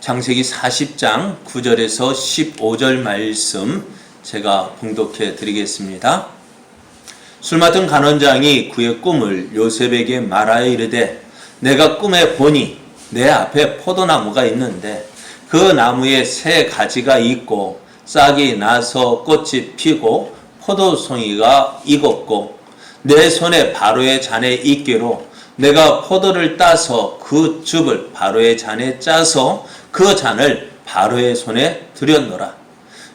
창세기 40장 9절에서 15절 말씀 제가 봉독해 드리겠습니다. 술 맡은 간원장이 그의 꿈을 요셉에게 말하여 이르되 내가 꿈에 보니 내 앞에 포도나무가 있는데 그 나무에 세 가지가 있고 싹이 나서 꽃이 피고 포도송이가 익었고 내 손에 바로의 잔에 있기로 내가 포도를 따서 그 즙을 바로의 잔에 짜서 그 잔을 바로의 손에 들였노라.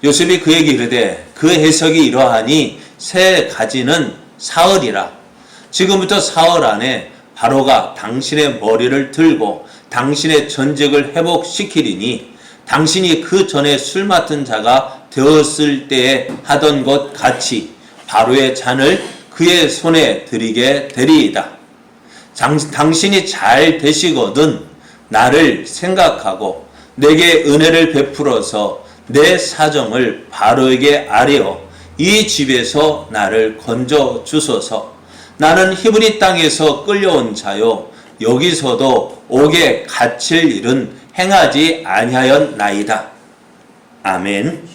요셉이 그에게 이르되 그 해석이 이러하니 세 가지는 사흘이라. 지금부터 사흘 안에 바로가 당신의 머리를 들고 당신의 전직을 회복시키리니 당신이 그 전에 술 맡은 자가 되었을 때에 하던 것 같이 바로의 잔을 그의 손에 드리게 되리이다. 당신이 잘 되시거든 나를 생각하고 내게 은혜를 베풀어서 내 사정을 바로에게 아뢰어 이 집에서 나를 건져 주소서. 나는 히브리 땅에서 끌려온 자요 여기서도 옥에 갇힐 일은 행하지 아니하였나이다. 아멘.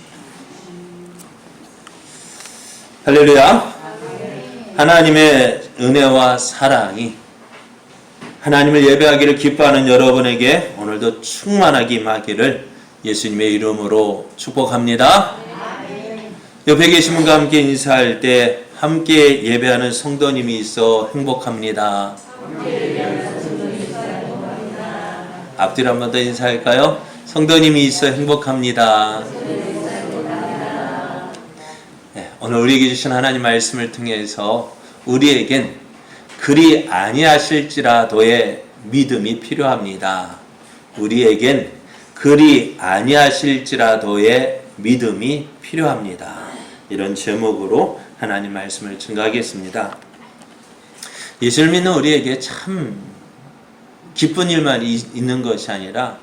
할렐루야. 하나님의 은혜와 사랑이 하나님을 예배하기를 기뻐하는 여러분에게 오늘도 충만하게 임하기를 예수님의 이름으로 축복합니다. 옆에 계신 분과 함께 인사할 때 함께 예배하는 성도님이 있어 행복합니다. 앞뒤로 한 번 더 인사할까요? 성도님이 있어 행복합니다. 네, 오늘 우리에게 주신 하나님 말씀을 통해서 우리에겐 그리 아니하실지라도의 믿음이 필요합니다. 우리에겐 그리 아니하실지라도의 믿음이 필요합니다. 이런 제목으로 하나님 말씀을 증거하겠습니다. 예수를 믿는 우리에게 참 기쁜 일만 있는 것이 아니라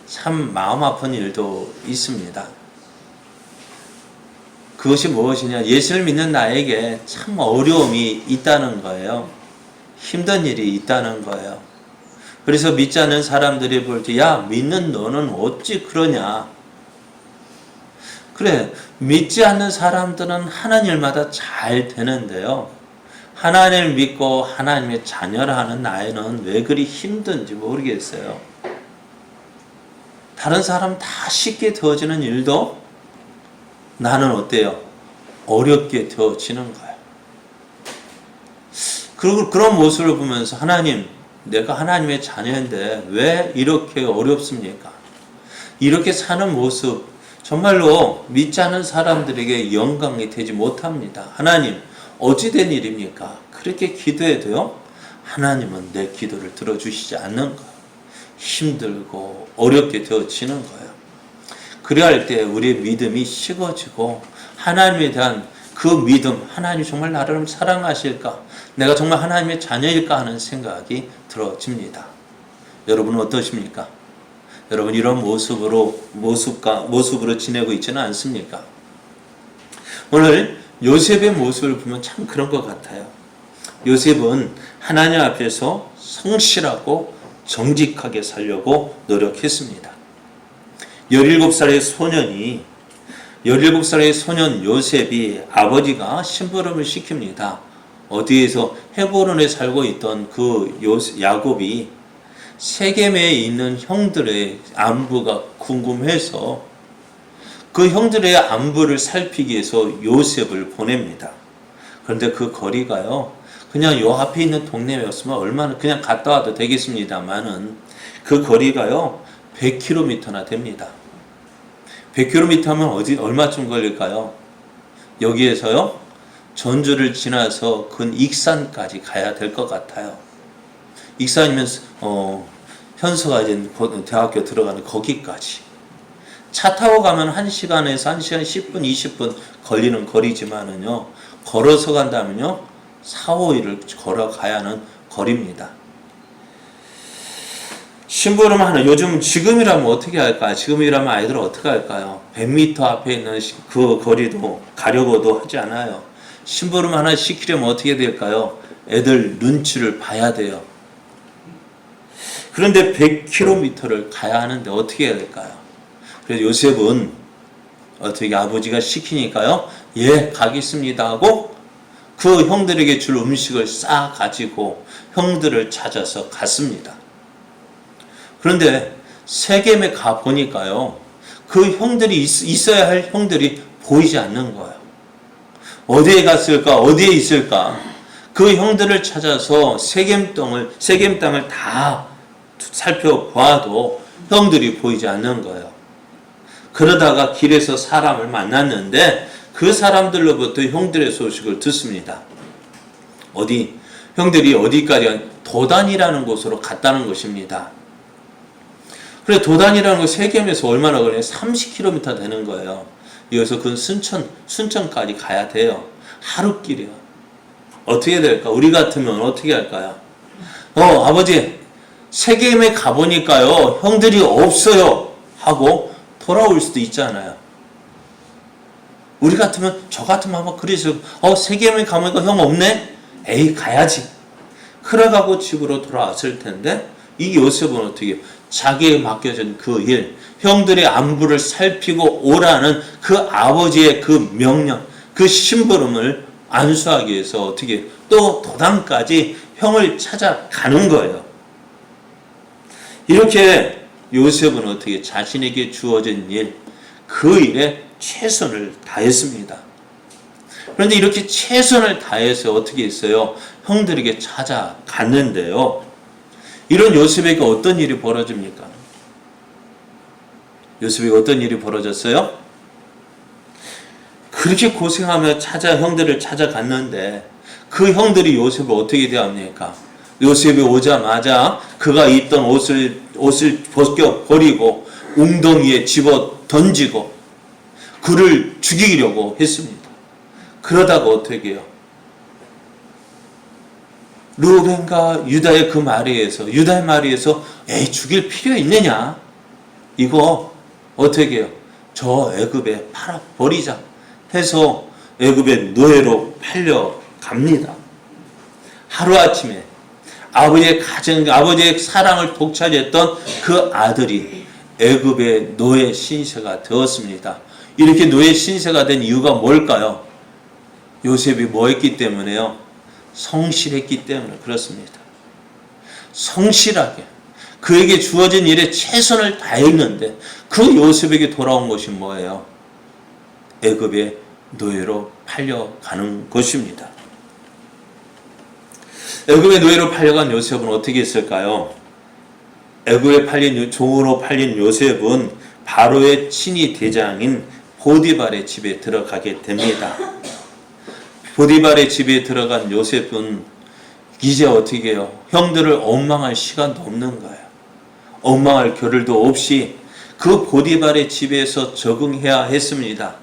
참 마음 아픈 일도 있습니다. 그것이 무엇이냐? 예수를 믿는 나에게 참 어려움이 있다는 거예요. 힘든 일이 있다는 거예요. 그래서 믿지 않는 사람들이 볼 때 야 믿는 너는 어찌 그러냐. 그래 믿지 않는 사람들은 하는 일마다 잘 되는데요. 하나님을 믿고 하나님의 자녀를 하는 나이는 왜 그리 힘든지 모르겠어요. 다른 사람 다 쉽게 되어지는 일도 나는 어때요? 어렵게 되어지는 거예요. 그리고 그런 모습을 보면서 하나님, 내가 하나님의 자녀인데 왜 이렇게 어렵습니까? 이렇게 사는 모습 정말로 믿지 않는 사람들에게 영광이 되지 못합니다. 하나님, 어찌된 일입니까? 그렇게 기도해도요, 하나님은 내 기도를 들어주시지 않는 거예요. 힘들고 어렵게 되어지는 거예요. 그래야 할 때 우리의 믿음이 식어지고 하나님에 대한 그 믿음, 하나님이 정말 나를 사랑하실까? 내가 정말 하나님의 자녀일까 하는 생각이 들어집니다. 여러분은 어떠십니까? 여러분 이런 모습으로 지내고 있지는 않습니까? 오늘 요셉의 모습을 보면 참 그런 것 같아요. 요셉은 하나님 앞에서 성실하고 정직하게 살려고 노력했습니다. 17살의 소년 요셉이 아버지가 심부름을 시킵니다. 어디에서 헤브론에 살고 있던 그 야곱이 세겜에 있는 형들의 안부가 궁금해서 그 형들의 안부를 살피기 위해서 요셉을 보냅니다. 그런데 그 거리가요, 그냥 요 앞에 있는 동네였으면 얼마나 그냥 갔다 와도 되겠습니다만은 그 거리가요 100km나 됩니다. 100km 하면 얼마쯤 걸릴까요? 여기에서요 전주를 지나서 근 익산까지 가야 될 것 같아요. 익산이면 현수가 이제 대학교 들어가는 거기까지 차 타고 가면 1시간에서 1시간 10분 20분 걸리는 거리지만은요 걸어서 간다면요 4, 5일을 걸어가야 하는 거리입니다. 심부름하는 요즘 지금이라면 어떻게 할까요? 지금이라면 아이들은 어떻게 할까요? 100m 앞에 있는 그 거리도 가려고도 하지 않아요. 심부름 하나 시키려면 어떻게 될까요? 애들 눈치를 봐야 돼요. 그런데 100km를 가야 하는데 어떻게 해야 될까요? 그래서 요셉은 어떻게 아버지가 시키니까요. 예, 가겠습니다 하고 그 형들에게 줄 음식을 싸 가지고 형들을 찾아서 갔습니다. 그런데 세겜에 가 보니까요. 그 형들이 있어야 할 형들이 보이지 않는 거예요. 어디에 갔을까? 어디에 있을까? 그 형들을 찾아서 세겜 땅을 다 살펴보아도 형들이 보이지 않는 거예요. 그러다가 길에서 사람을 만났는데 그 사람들로부터 형들의 소식을 듣습니다. 형들이 어디까지 도단이라는 곳으로 갔다는 것입니다. 그래 도단이라는 거 세겜에서 얼마나 걸려요? 30km 되는 거예요. 여기서 그 순천까지 가야 돼요. 하루길이요. 어떻게 될까? 우리 같으면 어떻게 할까요? 아버지 세겜에 가보니까요. 형들이 없어요. 하고 돌아올 수도 있잖아요. 우리 같으면 저 같으면 아마 그랬을 세겜에 가보니까 형 없네? 에이 가야지. 그래가고 집으로 돌아왔을 텐데 이 요셉은 어떻게 해요? 자기에게 맡겨진 그 일, 형들의 안부를 살피고 오라는 그 아버지의 그 명령, 그 심부름을 안수하기 위해서 어떻게 또 도단까지 형을 찾아가는 거예요. 이렇게 요셉은 어떻게 자신에게 주어진 일, 그 일에 최선을 다했습니다. 그런데 이렇게 최선을 다해서 어떻게 했어요? 형들에게 찾아갔는데요. 이런 요셉에게 어떤 일이 벌어집니까? 요셉에게 어떤 일이 벌어졌어요? 그렇게 고생하며 형들을 찾아갔는데 그 형들이 요셉을 어떻게 대합니까? 요셉이 오자마자 그가 입던 옷을 벗겨버리고 웅덩이에 집어 던지고 그를 죽이려고 했습니다. 그러다가 어떻게 해요? 루벤과 유다의 그 말에 의해서 유다의 말에 의해서 죽일 필요 있느냐? 이거 어떻게 해요? 저 애굽에 팔아버리자 해서 애굽의 노예로 팔려갑니다. 하루아침에 아버지의 사랑을 독차지했던 그 아들이 애굽의 노예 신세가 되었습니다. 이렇게 노예 신세가 된 이유가 뭘까요? 요셉이 뭐 했기 때문에요? 성실했기 때문에 그렇습니다. 성실하게 그에게 주어진 일에 최선을 다했는데 그 요셉에게 돌아온 것이 뭐예요? 애굽의 노예로 팔려가는 것입니다. 애굽의 노예로 팔려간 요셉은 어떻게 했을까요? 애굽에 종으로 팔린 요셉은 바로의 친위 대장인 보디발의 집에 들어가게 됩니다. 보디발의 집에 들어간 요셉은 이제 어떻게 해요? 형들을 원망할 시간도 없는 거예요. 원망할 겨를도 없이 그 보디발의 집에서 적응해야 했습니다.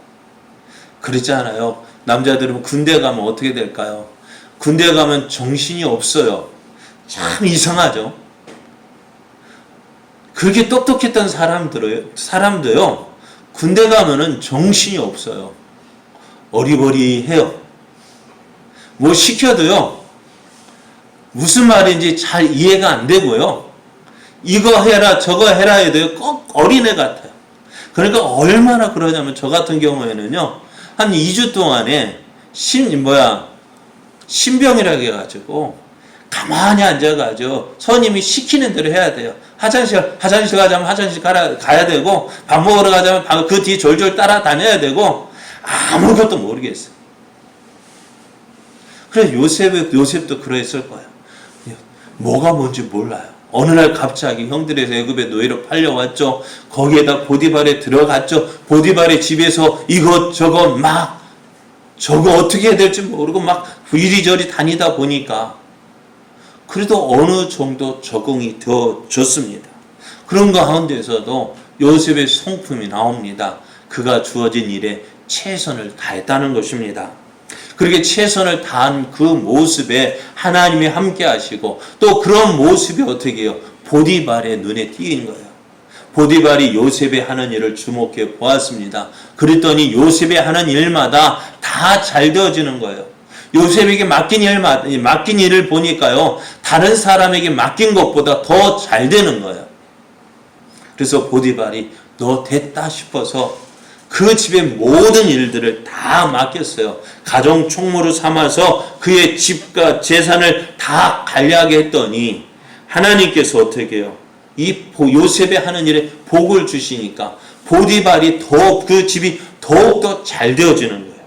그렇지 않아요? 남자들은 군대 가면 어떻게 될까요? 군대 가면 정신이 없어요. 참 이상하죠? 그렇게 똑똑했던 사람도요, 군대 가면은 정신이 없어요. 어리버리해요. 뭐 시켜도요, 무슨 말인지 잘 이해가 안 되고요, 이거 해라, 저거 해라 해도요, 꼭 어린애 같아요. 그러니까 얼마나 그러냐면, 저 같은 경우에는요, 한 2주 동안에, 신병이라고 해가지고, 가만히 앉아가지고, 선임이 시키는 대로 해야 돼요. 화장실 가자면 화장실 가야 되고, 밥 먹으러 가자면 그 뒤 졸졸 따라다녀야 되고, 아무것도 모르겠어요. 그래서 요셉도 그랬을 거예요. 뭐가 뭔지 몰라요. 어느 날 갑자기 형들에서 애굽의 노예로 팔려왔죠. 거기에다 보디발에 들어갔죠. 보디발의 집에서 이것저것 저거 어떻게 해야 될지 모르고 이리저리 다니다 보니까 그래도 어느 정도 적응이 되어졌습니다. 그런 가운데서도 요셉의 성품이 나옵니다. 그가 주어진 일에 최선을 다했다는 것입니다. 그렇게 최선을 다한 그 모습에 하나님이 함께 하시고 또 그런 모습이 어떻게 해요? 보디발의 눈에 띄인 거예요. 보디발이 요셉이 하는 일을 주목해 보았습니다. 그랬더니 요셉이 하는 일마다 다 잘 되어지는 거예요. 요셉에게 맡긴 일을 보니까요, 다른 사람에게 맡긴 것보다 더 잘 되는 거예요. 그래서 보디발이 너 됐다 싶어서 그 집의 모든 일들을 다 맡겼어요. 가정 총무로 삼아서 그의 집과 재산을 다 관리하게 했더니 하나님께서 어떻게 해요? 이 요셉의 하는 일에 복을 주시니까 보디발이 그 집이 더욱더 잘 되어지는 거예요.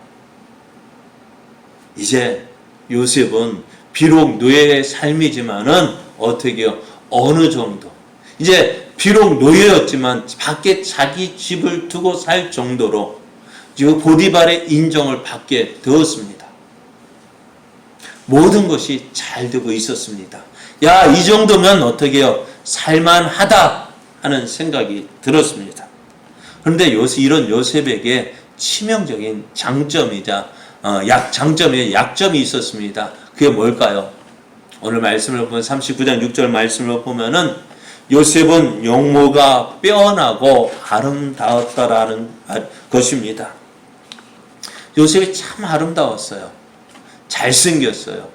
이제 요셉은 비록 노예의 삶이지만은 어떻게 해요? 어느 정도 이제 비록 노예였지만 밖에 자기 집을 두고 살 정도로 지금 보디발의 인정을 받게 되었습니다. 모든 것이 잘 되고 있었습니다. 야, 이 정도면 어떻게 해요? 살만하다 하는 생각이 들었습니다. 그런데 이런 요셉에게 치명적인 장점이자 약점이 있었습니다. 그게 뭘까요? 오늘 말씀을 보면 39장 6절 말씀을 보면은 요셉은 용모가 빼어나고 아름다웠다라는 것입니다. 요셉이 참 아름다웠어요. 잘생겼어요.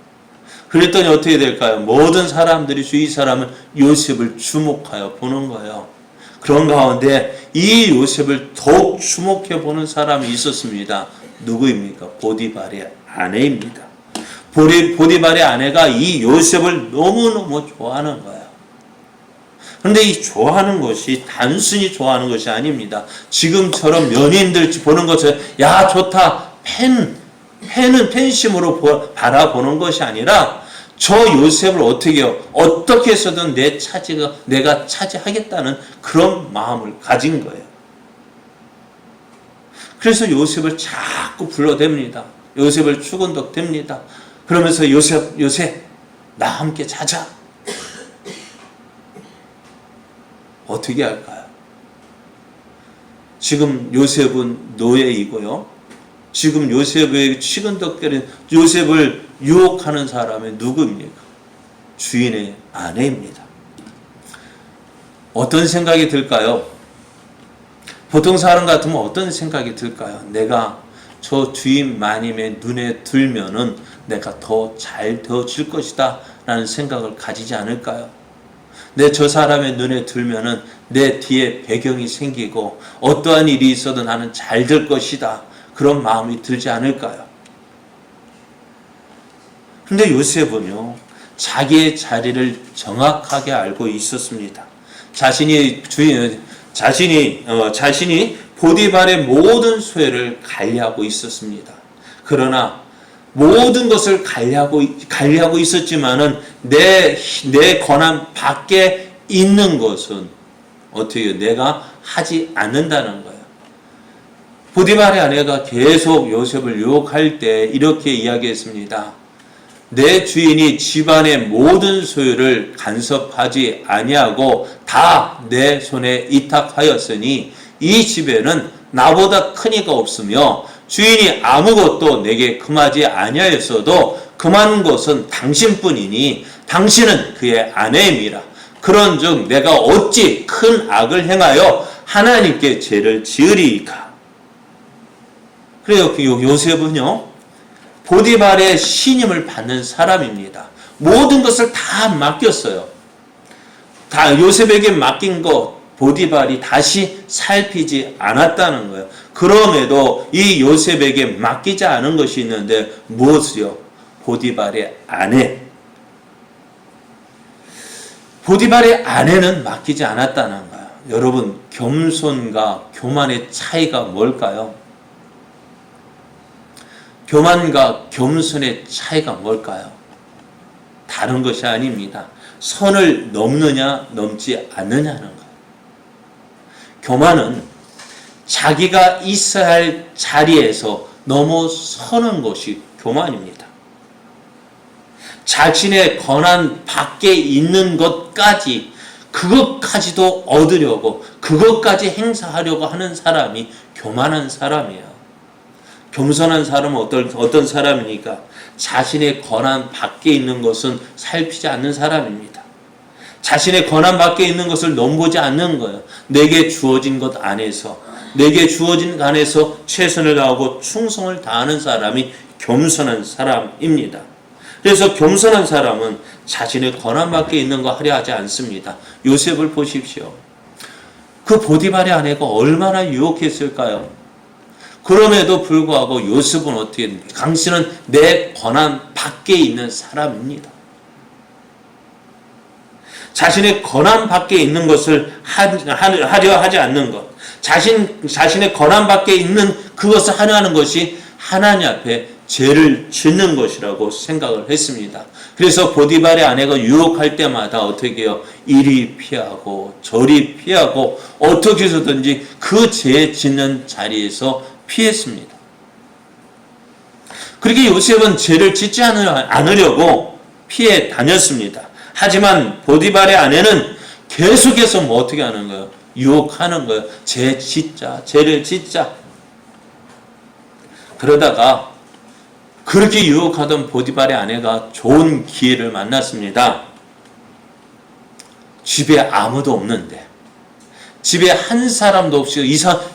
그랬더니 어떻게 될까요? 모든 사람들이 주위 사람은 요셉을 주목하여 보는 거예요. 그런 가운데 이 요셉을 더욱 주목해 보는 사람이 있었습니다. 누구입니까? 보디발의 아내입니다. 보디발의 아내가 이 요셉을 너무너무 좋아하는 거예요. 그런데 이 좋아하는 것이 단순히 좋아하는 것이 아닙니다. 지금처럼 연예인들 보는 것처럼 야 좋다 팬심으로 바라보는 것이 아니라 저 요셉을 어떻게 해요? 어떻게 해서든 내가 차지하겠다는 그런 마음을 가진 거예요. 그래서 요셉을 자꾸 불러댑니다. 요셉을 추근덕댑니다. 그러면서 요셉 나 함께 자자. 어떻게 할까요? 지금 요셉은 노예이고요. 지금 요셉의 치근덕거리는 요셉을 유혹하는 사람이 누구입니까? 주인의 아내입니다. 어떤 생각이 들까요? 보통 사람 같으면 어떤 생각이 들까요? 내가 저 주인 마님의 눈에 들면은 내가 더 잘 되어질 것이다 라는 생각을 가지지 않을까요? 저 사람의 눈에 들면은 내 뒤에 배경이 생기고 어떠한 일이 있어도 나는 잘 될 것이다. 그런 마음이 들지 않을까요? 그런데 요셉은요, 자기의 자리를 정확하게 알고 있었습니다. 자신이 보디발의 모든 소유를 관리하고 있었습니다. 그러나 모든 것을 관리하고 있었지만은 내 권한 밖에 있는 것은 어떻게 내가 하지 않는다는 거예요. 보디발의 아내가 계속 요셉을 유혹할 때 이렇게 이야기했습니다. 내 주인이 집안의 모든 소유를 간섭하지 아니하고 다 내 손에 위탁하였으니 이 집에는 나보다 큰 이가 없으며 주인이 아무것도 내게 금하지 아니하였어도 금한 것은 당신뿐이니 당신은 그의 아내임이라. 그런즉 내가 어찌 큰 악을 행하여 하나님께 죄를 지으리이까. 그래요. 요셉은요, 보디발의 신임을 받는 사람입니다. 모든 것을 다 맡겼어요. 다 요셉에게 맡긴 것 보디발이 다시 살피지 않았다는 거예요. 그럼에도 이 요셉에게 맡기지 않은 것이 있는데 무엇이요? 보디발의 아내. 보디발의 아내는 맡기지 않았다는 거예요. 여러분, 겸손과 교만의 차이가 뭘까요? 교만과 겸손의 차이가 뭘까요? 다른 것이 아닙니다. 선을 넘느냐 넘지 않느냐는 거예요. 교만은 자기가 있어야 할 자리에서 넘어서는 것이 교만입니다. 자신의 권한 밖에 있는 그것까지도 얻으려고, 그것까지 행사하려고 하는 사람이 교만한 사람이에요. 겸손한 사람은 어떤 사람이니까? 자신의 권한 밖에 있는 것은 살피지 않는 사람입니다. 자신의 권한 밖에 있는 것을 넘보지 않는 거예요. 내게 주어진 것 안에서 최선을 다하고 충성을 다하는 사람이 겸손한 사람입니다. 그래서 겸손한 사람은 자신의 권한 밖에 있는 거 하려 하지 않습니다. 요셉을 보십시오. 그 보디발의 아내가 얼마나 유혹했을까요? 그럼에도 불구하고 요셉은 어떻게, 당신은 내 권한 밖에 있는 사람입니다. 자신의 권한 밖에 있는 것을 하려 하지 않는 것, 자신의 권한 밖에 있는 그것을 하려 하는 것이 하나님 앞에 죄를 짓는 것이라고 생각을 했습니다. 그래서 보디발의 아내가 유혹할 때마다 어떻게 해요? 이리 피하고 저리 피하고 어떻게 해서든지 그 죄 짓는 자리에서 피했습니다. 그렇게 요셉은 죄를 짓지 않으려고 피해 다녔습니다. 하지만 보디발의 아내는 계속해서 뭐 어떻게 하는 거예요? 유혹하는 거예요. 죄를 짓자. 그러다가 그렇게 유혹하던 보디발의 아내가 좋은 기회를 만났습니다. 집에 아무도 없는데, 집에 한 사람도 없이,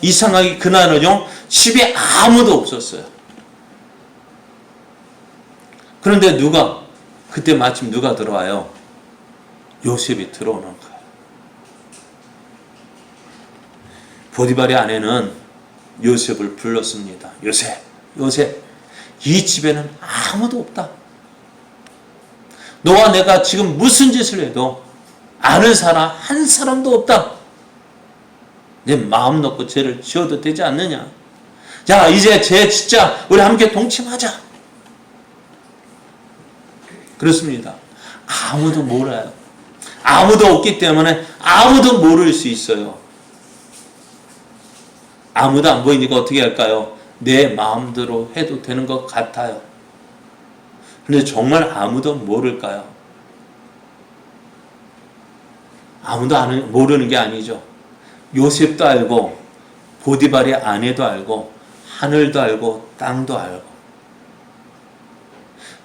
이상하게 그날은요, 집에 아무도 없었어요. 그런데 그때 마침 누가 들어와요? 요셉이 들어오는 거예요. 보디발의 아내는 요셉을 불렀습니다. 요셉, 이 집에는 아무도 없다. 너와 내가 지금 무슨 짓을 해도 아는 사람 한 사람도 없다. 내 마음 놓고 죄를 지어도 되지 않느냐. 자, 이제 죄 짓자. 우리 함께 동침하자. 그렇습니다. 아무도 몰라요. 아무도 없기 때문에 아무도 모를 수 있어요. 아무도 안 보이니까 어떻게 할까요? 내 마음대로 해도 되는 것 같아요. 그런데 정말 아무도 모를까요? 아무도 모르는 게 아니죠. 요셉도 알고, 보디발의 아내도 알고, 하늘도 알고, 땅도 알고.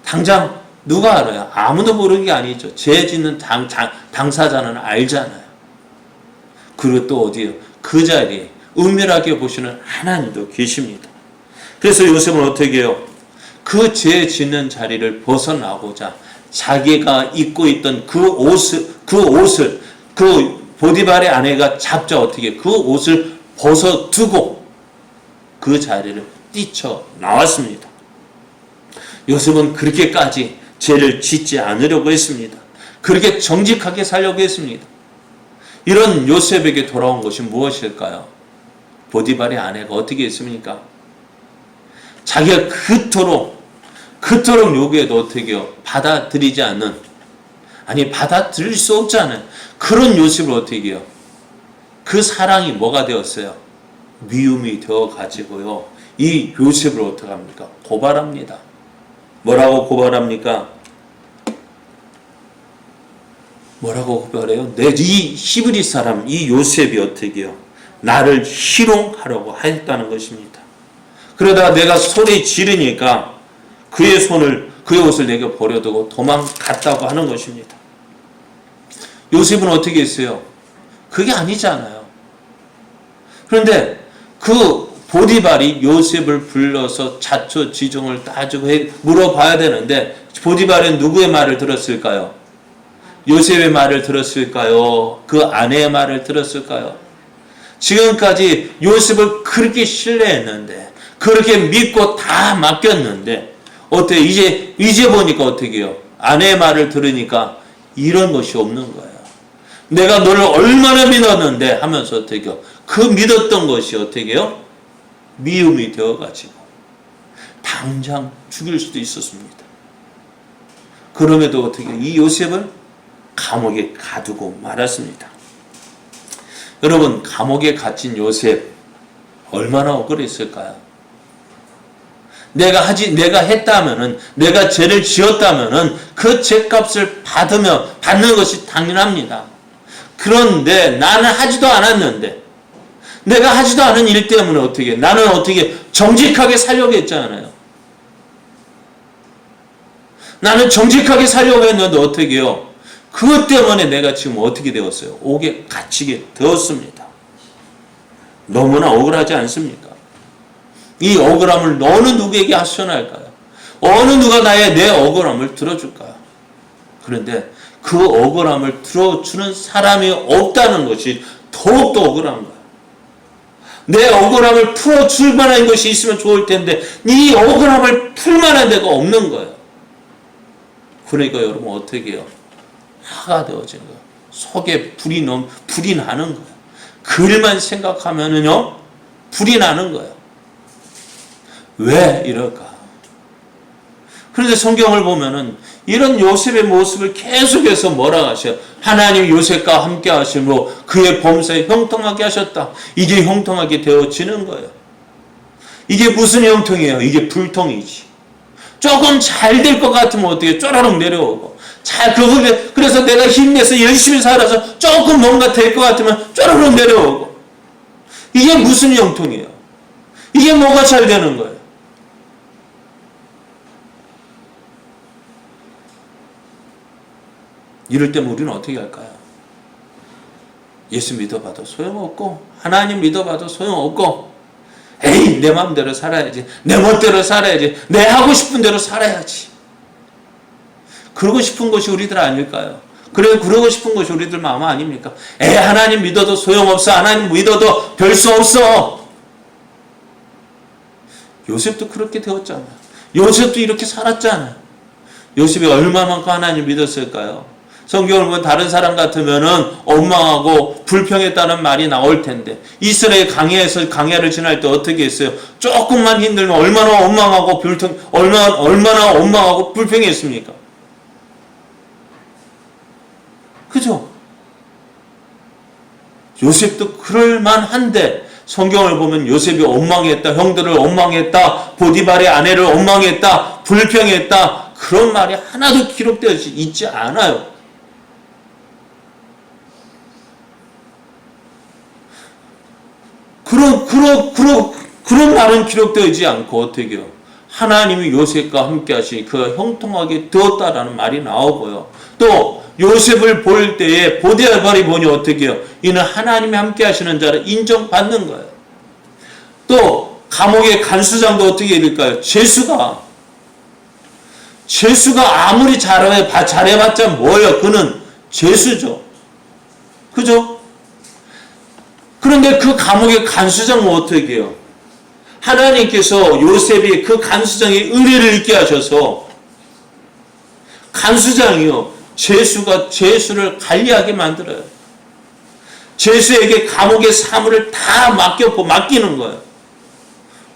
당장 누가 알아요? 아무도 모르는 게 아니죠. 죄 짓는 당사자는 알잖아요. 그리고 또 어디에요? 그 자리에 은밀하게 보시는 하나님도 계십니다. 그래서 요셉은 어떻게 해요? 그 죄 짓는 자리를 벗어나고자 자기가 입고 있던 그 옷을 보디발의 아내가 잡자 어떻게 그 옷을 벗어두고 그 자리를 뛰쳐 나왔습니다. 요셉은 그렇게까지 죄를 짓지 않으려고 했습니다. 그렇게 정직하게 살려고 했습니다. 이런 요셉에게 돌아온 것이 무엇일까요? 보디발의 아내가 어떻게 했습니까? 자기가 그토록 요구해도 어떻게 해요? 받아들이지 않는, 받아들일 수 없잖아요. 그런 요셉을 어떻게 해요? 그 사랑이 뭐가 되었어요? 미움이 되어가지고요. 이 요셉을 어떻게 합니까? 고발합니다. 뭐라고 고발합니까? 뭐라고 고발해요? 이 히브리 사람, 이 요셉이 어떻게 해요? 나를 희롱하려고 했다는 것입니다. 그러다가 내가 소리 지르니까 그의 옷을 내게 버려두고 도망갔다고 하는 것입니다. 요셉은 어떻게 했어요? 그게 아니잖아요. 그런데 그 보디발이 요셉을 불러서 자초지종을 따지고 물어봐야 되는데 보디발은 누구의 말을 들었을까요? 요셉의 말을 들었을까요? 그 아내의 말을 들었을까요? 지금까지 요셉을 그렇게 신뢰했는데, 그렇게 믿고 다 맡겼는데, 이제 보니까 어떻게 해요? 아내의 말을 들으니까 이런 것이 없는 거예요. 내가 너를 얼마나 믿었는데 하면서 어떻게 해요? 그 믿었던 것이 어떻게 해요? 미움이 되어가지고 당장 죽일 수도 있었습니다. 그럼에도 어떻게 이 요셉을 감옥에 가두고 말았습니다. 여러분, 감옥에 갇힌 요셉 얼마나 억울했을까요? 내가 했다면은, 내가 죄를 지었다면은 그 죄값을 받는 것이 당연합니다. 그런데 나는 하지도 않았는데, 내가 하지도 않은 일 때문에 나는 정직하게 살려고 했잖아요. 나는 정직하게 살려고 했는데 어떻게 해요? 그것 때문에 내가 지금 어떻게 되었어요? 옥에 갇히게 되었습니다. 너무나 억울하지 않습니까? 이 억울함을 어느 누구에게 하소연할까요? 어느 누가 내 억울함을 들어줄까요? 그런데 그 억울함을 들어주는 사람이 없다는 것이 더욱더 억울한 거예요. 내 억울함을 풀어줄 만한 것이 있으면 좋을 텐데 이 억울함을 풀 만한 데가 없는 거예요. 그러니까 여러분 어떻게 해요? 화가 되어진 거예요. 속에 불이 나는 거예요. 그 일만 생각하면은요 불이 나는 거예요. 왜 이럴까? 그런데 성경을 보면은 이런 요셉의 모습을 계속해서 뭐라 하셔요? 하나님 요셉과 함께 하심으로 그의 범사에 형통하게 하셨다. 이게 형통하게 되어지는 거예요. 이게 무슨 형통이에요? 이게 불통이지. 조금 잘 될 것 같으면 어떻게 쪼르륵 내려오고 그래서 내가 힘내서 열심히 살아서 조금 뭔가 될 것 같으면 쪼르륵 내려오고. 이게 무슨 형통이에요? 이게 뭐가 잘 되는 거예요? 이럴 때면 우리는 어떻게 할까요? 예수 믿어봐도 소용없고 하나님 믿어봐도 소용없고 에이 내 마음대로 살아야지, 내 멋대로 살아야지, 내 하고 싶은 대로 살아야지. 그러고 싶은 것이 우리들 아닐까요? 그러고 싶은 것이 우리들 마음 아닙니까? 에이 하나님 믿어도 소용없어, 하나님 믿어도 별 수 없어. 요셉도 그렇게 되었잖아요. 요셉도 이렇게 살았잖아요. 요셉이 얼마만큼 하나님 믿었을까요? 성경을 보면 다른 사람 같으면은 원망하고 불평했다는 말이 나올 텐데 이스라엘 강야를 지날 때 어떻게 했어요? 조금만 힘들면 얼마나 원망하고 얼마나 원망하고 불평했습니까? 그죠? 요셉도 그럴만한데 성경을 보면 요셉이 원망했다, 형들을 원망했다, 보디발의 아내를 원망했다, 불평했다, 그런 말이 하나도 기록되어 있지 않아요. 그런 말은 기록되어 있지 않고 어떻게 해요? 하나님이 요셉과 함께 하시니 그가 형통하게 되었다라는 말이 나오고요. 또 요셉을 볼 때에 보디발이 보니 어떻게 해요? 이는 하나님이 함께 하시는 자를 인정받는 거예요. 또 감옥의 간수장도 어떻게 될까요? 죄수가 아무리 잘해봤자 뭐예요? 그는 죄수죠. 그죠? 그런데 그 감옥의 간수장은 어떻게 해요? 하나님께서 요셉이 그 간수장의 의뢰를 있게 하셔서 간수장이요, 죄수를 관리하게 만들어요. 죄수에게 감옥의 사물을 다 맡기는 거예요.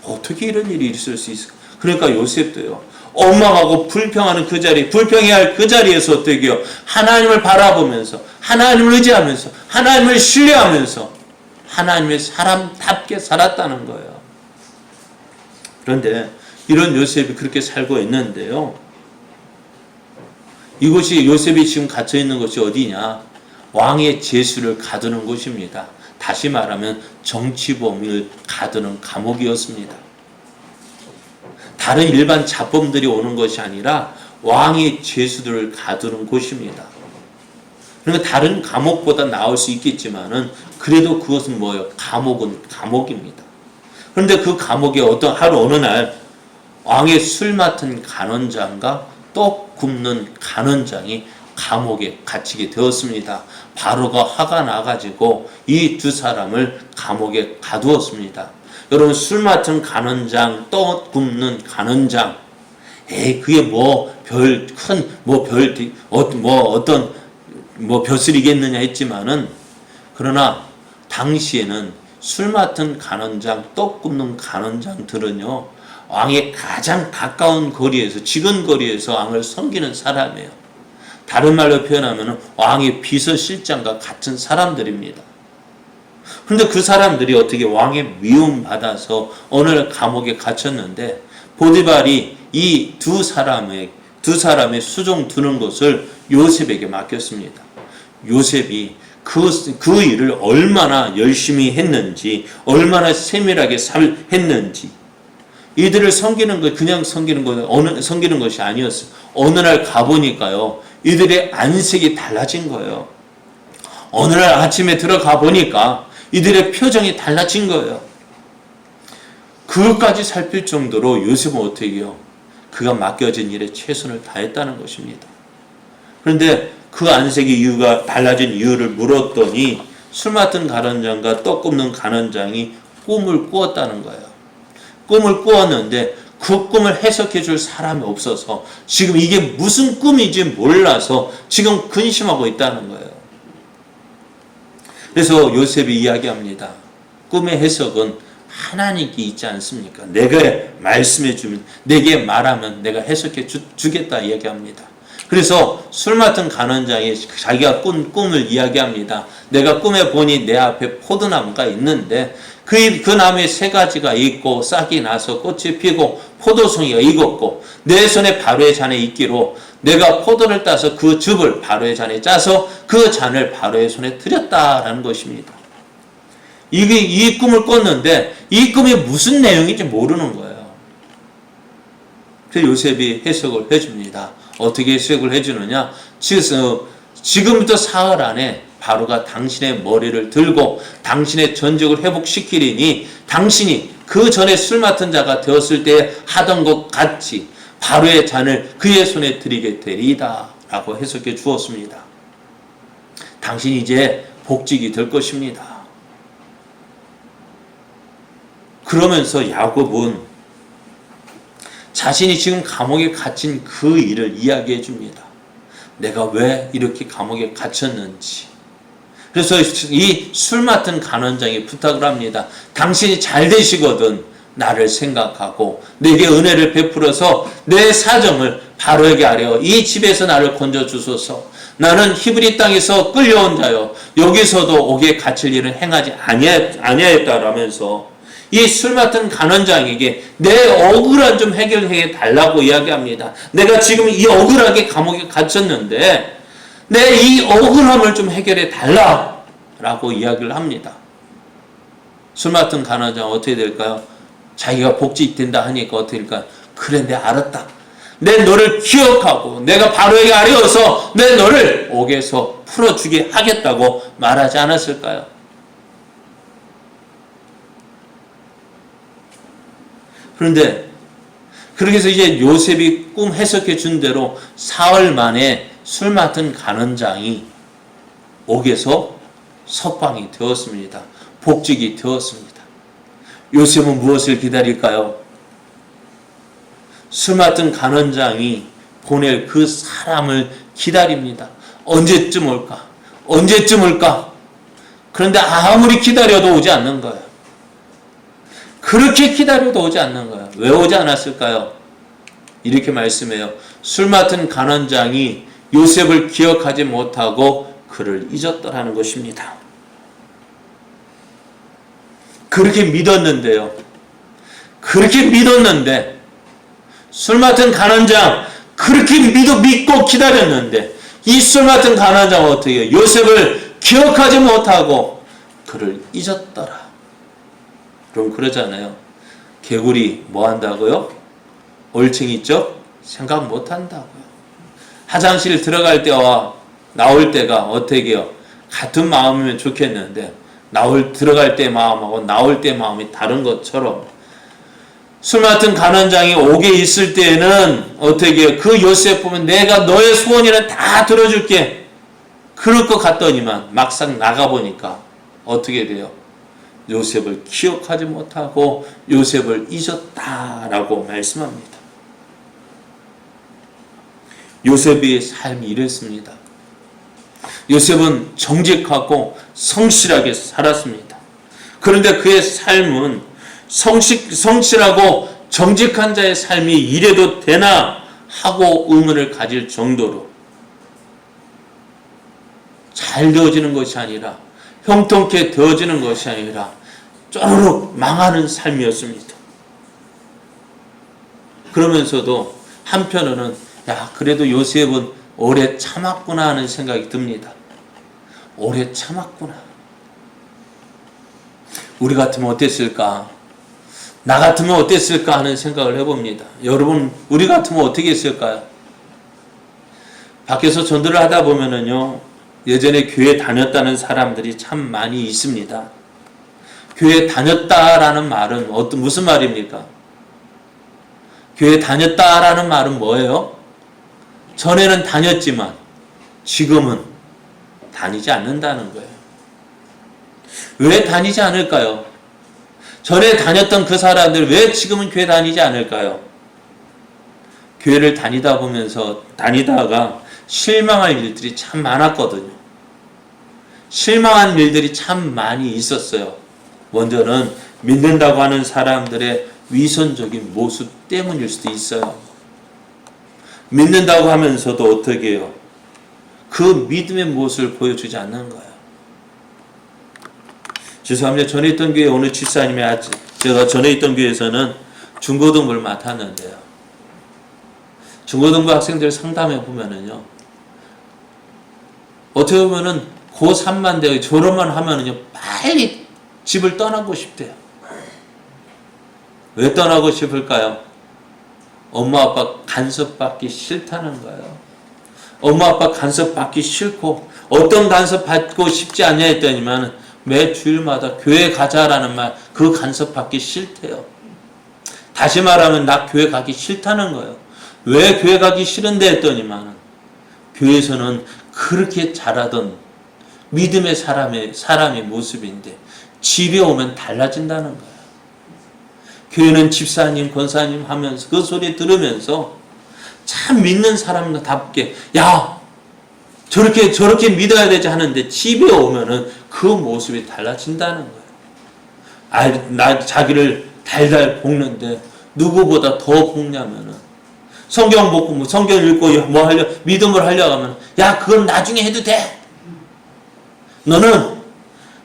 어떻게 이런 일이 있을 수 있을까? 그러니까 요셉도요, 원망하고 불평하는 그 자리, 불평해야 할 그 자리에서 어떻게 해요? 하나님을 바라보면서, 하나님을 의지하면서, 하나님을 신뢰하면서 하나님의 사람답게 살았다는 거예요. 그런데 이런 요셉이 그렇게 살고 있는데요, 이곳이 요셉이 지금 갇혀 있는 곳이 어디냐? 왕의 죄수를 가두는 곳입니다. 다시 말하면 정치범을 가두는 감옥이었습니다. 다른 일반 잡범들이 오는 것이 아니라 왕의 죄수들을 가두는 곳입니다. 그러니까 다른 감옥보다 나을 수 있겠지만은 그래도 그것은 뭐예요? 감옥은 감옥입니다. 그런데 그 감옥에 어느 날 왕의 술 맡은 간원장과 떡 굽는 간원장이 감옥에 갇히게 되었습니다. 바로가 화가 나가지고 이 두 사람을 감옥에 가두었습니다. 여러분, 술 맡은 간원장, 떡 굽는 간원장, 그게 벼슬이겠느냐 했지만은, 그러나 당시에는 술 맡은 간원장, 떡 굽는 간원장들은요, 왕의 가장 가까운 거리에서, 지근거리에서 왕을 섬기는 사람이에요. 다른 말로 표현하면 왕의 비서실장과 같은 사람들입니다. 그런데 그 사람들이 어떻게 왕의 미움받아서 어느 날 감옥에 갇혔는데, 보디발이 이 두 사람의 수종 두는 것을 요셉에게 맡겼습니다. 요셉이 그 일을 얼마나 열심히 했는지, 얼마나 세밀하게 했는지, 이들을 그냥 섬기는 것이 아니었어요. 어느 날 가보니까요, 이들의 안색이 달라진 거예요. 어느 날 아침에 들어가 보니까 이들의 표정이 달라진 거예요. 그것까지 살필 정도로 요셉은 어떻게 해요? 그가 맡겨진 일에 최선을 다했다는 것입니다. 그런데 그 안색의 이유가 달라진 이유를 물었더니 술 맡은 간원장과 떡 굽는 간원장이 꿈을 꾸었다는 거예요. 꿈을 꾸었는데 그 꿈을 해석해 줄 사람이 없어서 지금 이게 무슨 꿈인지 몰라서 지금 근심하고 있다는 거예요. 그래서 요셉이 이야기합니다. 꿈의 해석은 하나님께 있지 않습니까? 내가 말씀해 주면, 내게 말하면 내가 해석해 주겠다 이야기합니다. 그래서 술 맡은 간원장이 자기가 꾼 꿈을 이야기합니다. 내가 꿈에 보니 내 앞에 포도나무가 있는데 그 나무에 세 가지가 있고 싹이 나서 꽃이 피고 포도송이가 익었고 내 손에 바로의 잔에 있기로 내가 포도를 따서 그 즙을 바로의 잔에 짜서 그 잔을 바로의 손에 드렸다라는 것입니다. 이 꿈을 꿨는데 이 꿈이 무슨 내용인지 모르는 거예요. 그래서 요셉이 해석을 해줍니다. 어떻게 해석을 해주느냐? 지금부터 사흘 안에 바로가 당신의 머리를 들고 당신의 전적을 회복시키리니 당신이 그 전에 술 맡은 자가 되었을 때 하던 것 같이 바로의 잔을 그의 손에 드리게 되리이다 라고 해석해 주었습니다. 당신이 이제 복직이 될 것입니다. 그러면서 야곱은 자신이 지금 감옥에 갇힌 그 일을 이야기해 줍니다. 내가 왜 이렇게 감옥에 갇혔는지. 그래서 이 술 맡은 간원장이 부탁을 합니다. 당신이 잘 되시거든 나를 생각하고 내게 은혜를 베풀어서 내 사정을 바로에게 아뢰어 이 집에서 나를 건져 주소서. 나는 히브리 땅에서 끌려온 자요 여기서도 옥에 갇힐 일은 행하지 아니하였다라면서 이 술 맡은 간원장에게 내 억울한 좀 해결해 달라고 이야기합니다. 내가 지금 이 억울하게 감옥에 갇혔는데 내 이 억울함을 좀 해결해 달라라고 이야기를 합니다. 술 맡은 간원장은 어떻게 될까요? 자기가 복직된다 하니까 어떻게 될까요? 그래, 내가 알았다. 내 너를 기억하고 내가 바로에게 아뢰어서 내 너를 옥에서 풀어주게 하겠다고 말하지 않았을까요? 그런데 그렇게 해서 이제 요셉이 꿈 해석해 준 대로 사흘 만에 술 맡은 간원장이 옥에서 석방이 되었습니다. 복직이 되었습니다. 요셉은 무엇을 기다릴까요? 술 맡은 간원장이 보낼 그 사람을 기다립니다. 언제쯤 올까? 언제쯤 올까? 그런데 아무리 기다려도 오지 않는 거예요. 그렇게 기다려도 오지 않는 거예요. 왜 오지 않았을까요? 이렇게 말씀해요. 술 맡은 간원장이 요셉을 기억하지 못하고 그를 잊었더라는 것입니다. 그렇게 믿었는데요. 그렇게 믿었는데 술 맡은 간원장 그렇게 믿고 기다렸는데 이 술 맡은 간원장은 어떻게 해요? 요셉을 기억하지 못하고 그를 잊었더라. 그럼 그러잖아요. 개구리 뭐 한다고요? 올챙이 쪽 생각 못 한다고요. 화장실 들어갈 때와 나올 때가 어떻게 해요? 같은 마음이면 좋겠는데 들어갈 때 마음하고 나올 때 마음이 다른 것처럼 술 맡은 간원장이 옥에 있을 때에는 어떻게 해요? 그 요셉 보면 내가 너의 소원이는 다 들어줄게. 그럴 것 같더니만 막상 나가보니까 어떻게 돼요? 요셉을 기억하지 못하고 요셉을 잊었다라고 말씀합니다. 요셉의 삶이 이랬습니다. 요셉은 정직하고 성실하게 살았습니다. 그런데 그의 삶은 성실하고 정직한 자의 삶이 이래도 되나 하고 의문을 가질 정도로 잘 되어지는 것이 아니라 형통케 되어지는 것이 아니라 쪼르륵 망하는 삶이었습니다. 그러면서도 한편으로는 그래도 요셉은 오래 참았구나 하는 생각이 듭니다. 오래 참았구나. 우리 같으면 어땠을까? 나 같으면 어땠을까 하는 생각을 해봅니다. 여러분, 우리 같으면 어떻게 했을까요? 밖에서 전도를 하다 보면은요, 예전에 교회 다녔다는 사람들이 참 많이 있습니다. 교회 다녔다라는 말은 무슨 말입니까? 교회 다녔다라는 말은 뭐예요? 전에는 다녔지만 지금은 다니지 않는다는 거예요. 왜 다니지 않을까요? 전에 다녔던 그 사람들 왜 지금은 교회 다니지 않을까요? 교회를 다니다가 실망할 일들이 참 많았거든요. 실망한 일들이 참 많이 있었어요. 먼저는 믿는다고 하는 사람들의 위선적인 모습 때문일 수도 있어요. 믿는다고 하면서도 어떻게 해요? 그 믿음의 모습을 보여주지 않는 거예요. 죄송합니다. 전에 있던 교회 오늘 집사님이 제가 전에 있던 교회에서는 중고등부를 맡았는데요. 중고등부 학생들 상담해 보면은요, 어떻게 보면은 고3만 되고 졸업만 하면은요, 빨리 집을 떠나고 싶대요. 왜 떠나고 싶을까요? 엄마 아빠 간섭받기 싫다는 거예요. 엄마 아빠 간섭받기 싫고 어떤 간섭 받고 싶지 않냐 했더니만 매 주일마다 교회 가자라는 말, 그 간섭 받기 싫대요. 다시 말하면 나 교회 가기 싫다는 거예요. 왜 교회 가기 싫은데 했더니만 교회에서는 그렇게 자라던 믿음의 사람의 모습인데 집에 오면 달라진다는 거예요. 교회는 집사님, 권사님 하면서 그 소리 들으면서 참 믿는 사람답게 야 저렇게 믿어야 되지 하는데 집에 오면은 그 모습이 달라진다는 거예요. 자기를 달달 볶는데 누구보다 더 볶냐면은 성경 보고 성경 읽고 믿음을 하려고 하면 야 그건 나중에 해도 돼. 너는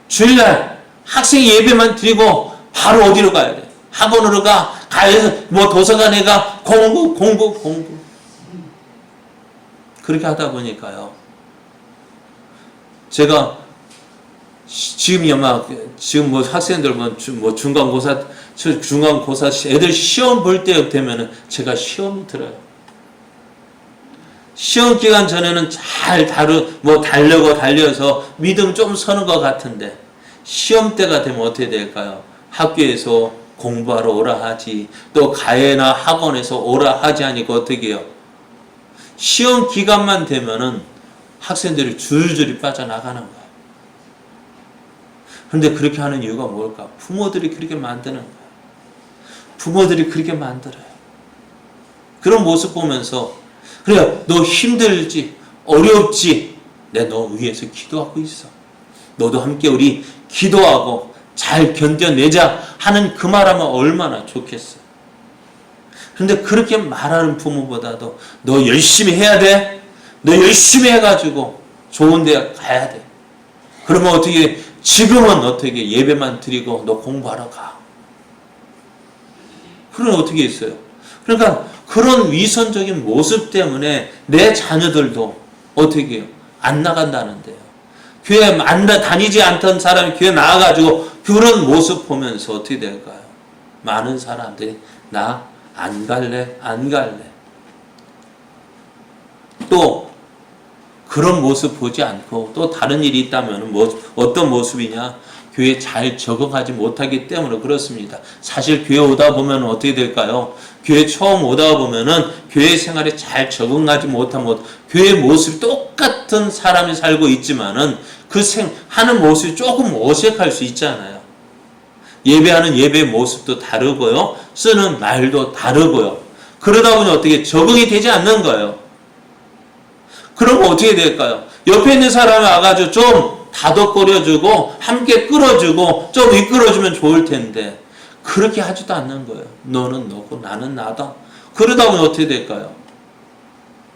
주일날 학생 예배만 드리고 바로 어디로 가야 돼? 학원으로 가서 도서관에 가 공부 그렇게 하다 보니까요. 제가 지금 학생들 중간고사 애들 시험 볼 때 되면은 제가 시험 들어요. 시험 기간 전에는 잘 달려서 믿음 좀 서는 것 같은데 시험 때가 되면 어떻게 될까요? 학교에서 공부하러 오라 하지, 또 가해나 학원에서 오라 하지 하니까 어떻게 해요? 시험 기간만 되면은 학생들이 줄줄이 빠져나가는 거예요. 그런데 그렇게 하는 이유가 뭘까? 부모들이 그렇게 만드는 거예요. 부모들이 그렇게 만들어요. 그런 모습 보면서 그래 너 힘들지 어렵지 내가 너 위해서 기도하고 있어. 너도 함께 우리 기도하고 잘 견뎌내자 하는 그 말하면 얼마나 좋겠어요. 그런데 그렇게 말하는 부모보다도 너 열심히 해야 돼. 너 열심히 해가지고 좋은 데 가야 돼. 그러면 어떻게 지금은 어떻게 예배만 드리고 너 공부하러 가. 그럼 어떻게 있어요? 그러니까 그런 위선적인 모습 때문에 내 자녀들도 어떻게 해요? 안 나간다는데요. 교회 다니지 않던 사람이 교회 나와가지고 그런 모습 보면서 어떻게 될까요? 많은 사람들이 나 안 갈래. 또 그런 모습 보지 않고 또 다른 일이 있다면 어떤 모습이냐? 교회에 잘 적응하지 못하기 때문에 그렇습니다. 사실 교회 오다 보면 어떻게 될까요? 교회 처음 오다 보면은 교회 생활에 잘 적응하지 못하면 교회 모습이 똑같은 사람이 살고 있지만은 하는 모습이 조금 어색할 수 있잖아요. 예배하는 예배 모습도 다르고요. 쓰는 말도 다르고요. 그러다 보니 어떻게 적응이 되지 않는 거예요. 그러면 어떻게 될까요? 옆에 있는 사람이 와가지고 좀 다독거려주고 함께 끌어주고 좀 이끌어주면 좋을 텐데 그렇게 하지도 않는 거예요. 너는 너고 나는 나다. 그러다 보면 어떻게 될까요?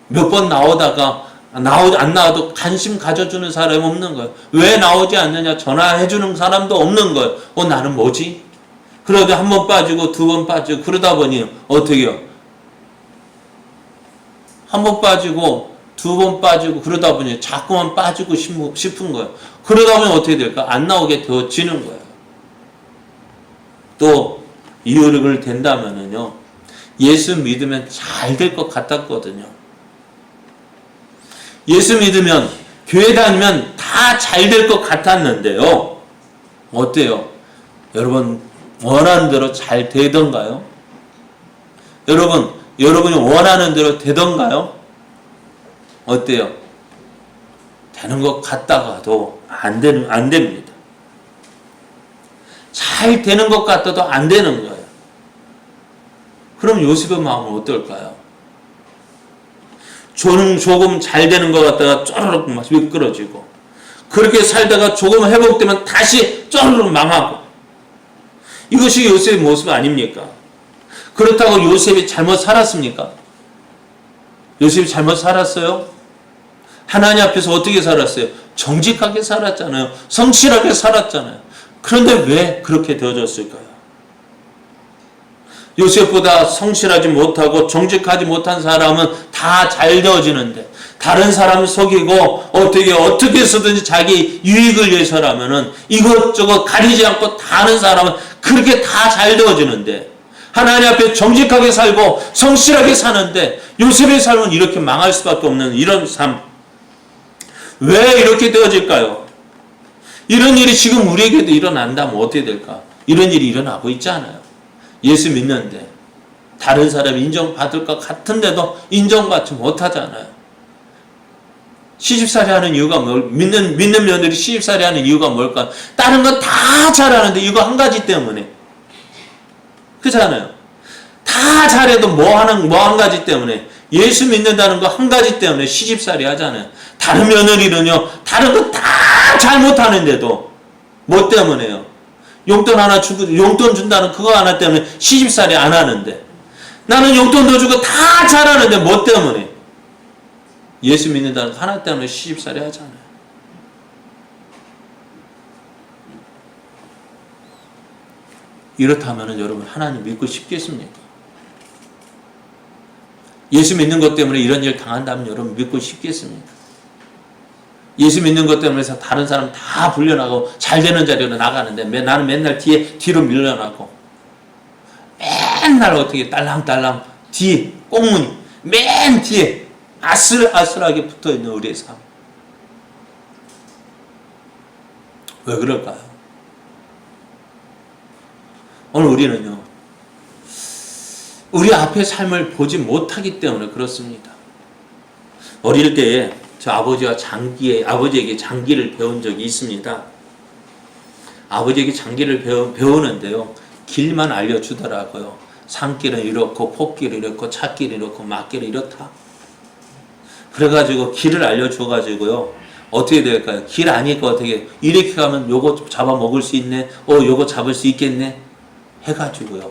몇 번 나오다가 안 나와도 관심 가져주는 사람이 없는 거예요. 왜 나오지 않느냐 전화해주는 사람도 없는 거예요. 나는 뭐지? 그러다 한 번 빠지고 두 번 빠지고 그러다 보니 어떻게 해요? 한 번 빠지고 두 번 빠지고 그러다 보니 자꾸만 빠지고 싶은 거예요. 그러다 보면 어떻게 될까? 안 나오게 되어지는 거예요. 또 이유를 된다면은요. 예수 믿으면 잘 될 것 같았거든요. 예수 믿으면 교회 다니면 다 잘 될 것 같았는데요. 어때요? 여러분 원하는 대로 잘 되던가요? 여러분이 원하는 대로 되던가요? 어때요? 되는 것 같다가도 안 됩니다. 잘 되는 것 같아도 안 되는 거예요. 그럼 요셉의 마음은 어떨까요? 조금 잘 되는 것 같다가 쪼르륵 미끄러지고, 그렇게 살다가 조금 회복되면 다시 쪼르륵 망하고, 이것이 요셉의 모습 아닙니까? 그렇다고 요셉이 잘못 살았습니까? 요셉이 잘못 살았어요? 하나님 앞에서 어떻게 살았어요? 정직하게 살았잖아요. 성실하게 살았잖아요. 그런데 왜 그렇게 되어졌을까요? 요셉보다 성실하지 못하고 정직하지 못한 사람은 다 잘 되어지는데, 다른 사람 속이고 어떻게 해서든지 자기 유익을 위해서라면은 이것저것 가리지 않고 다 하는 사람은 그렇게 다 잘 되어지는데, 하나님 앞에 정직하게 살고 성실하게 사는데 요셉의 삶은 이렇게 망할 수밖에 없는 이런 삶. 왜 이렇게 되어질까요? 이런 일이 지금 우리에게도 일어난다면 어떻게 될까? 이런 일이 일어나고 있잖아요. 예수 믿는데 다른 사람이 인정받을 것 같은데도 인정받지 못하잖아요. 시집살이 하는 이유가 믿는 며느리 시집살이 하는 이유가 뭘까? 다른 건 다 잘하는데 이거 한 가지 때문에. 그렇잖아요. 다 잘해도 뭐 한 가지 때문에. 예수 믿는다는 거 한 가지 때문에 시집살이 하잖아요. 다른 며느리는요, 다른 거 다 잘 못하는데도 뭐 때문에요? 용돈 준다는 그거 하나 때문에 시집살이 안 하는데, 나는 용돈도 주고 다 잘하는데 뭐 때문에? 예수 믿는다는 거 하나 때문에 시집살이 하잖아요. 이렇다면 여러분 하나님 믿고 싶겠습니까? 예수 믿는 것 때문에 이런 일 당한다면 여러분 믿고 싶겠습니까? 예수 믿는 것 때문에 다른 사람 다 불려나가고 잘 되는 자리로 나가는데 나는 맨날 뒤로 밀려나고, 맨날 어떻게 딸랑딸랑 뒤에 꽁무니 맨 뒤에 아슬아슬하게 붙어있는 우리의 삶. 왜 그럴까요? 오늘 우리는요, 우리 앞의 삶을 보지 못하기 때문에 그렇습니다. 어릴 때에 저 아버지에게 장기를 배운 적이 있습니다. 아버지에게 장기를 배우는데요, 길만 알려주더라고요. 산길은 이렇고 폭길은 이렇고 찻길은 이렇고 막길은 이렇다. 그래가지고 길을 알려줘가지고요, 어떻게 될까요? 길 아니까 어떻게 이렇게 가면 요거 잡아먹을 수 있네, 요거 잡을 수 있겠네 해가지고요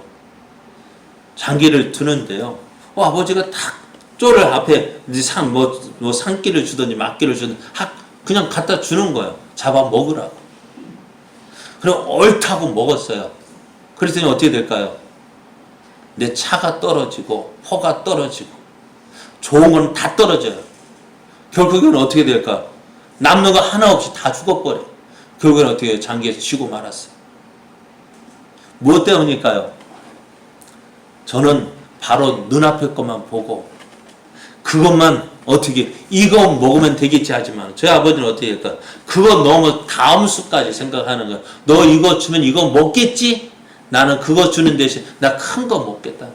장기를 두는데요, 아버지가 탁 쪼를 앞에 산길을 주든지 막길을 주든지 그냥 갖다 주는 거예요. 잡아먹으라고. 그럼 옳다고 먹었어요. 그랬더니 어떻게 될까요? 내 차가 떨어지고 포가 떨어지고 좋은 건 다 떨어져요. 결국에는 어떻게 될까? 남는 거 하나 없이 다 죽어버려요. 결국에는 어떻게 해요? 장기에서 지고 말았어요. 무엇 때문일까요? 저는 바로 눈앞의 것만 보고 그것만 어떻게 이거 먹으면 되겠지 하지만, 저희 아버지는 어떻게 할까? 그거 너무 다음 수까지 생각하는 거야. 너 이거 주면 이거 먹겠지? 나는 그거 주는 대신 나 큰 거 먹겠다.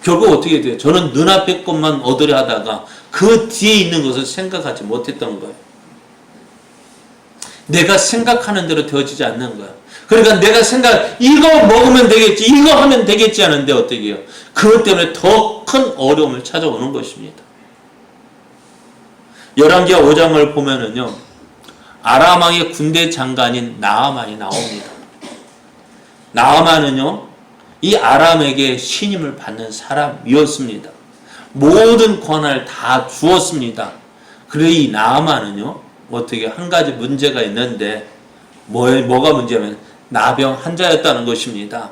결국 어떻게 돼요? 저는 눈앞의 것만 얻으려 하다가 그 뒤에 있는 것을 생각하지 못했던 거예요. 내가 생각하는 대로 되어지지 않는 거야. 그러니까 내가 이거 먹으면 되겠지, 이거 하면 되겠지 하는데 어떻게 해요? 그것 때문에 더 큰 어려움을 찾아오는 것입니다. 열왕기하 5장을 보면은요, 아람 왕의 군대 장관인 나아만이 나옵니다. 나아만은요, 이 아람에게 신임을 받는 사람이었습니다. 모든 권한을 다 주었습니다. 그래 이 나아만은요, 어떻게 한 가지 문제가 있는데, 뭐가 문제냐면 나병 환자였다는 것입니다.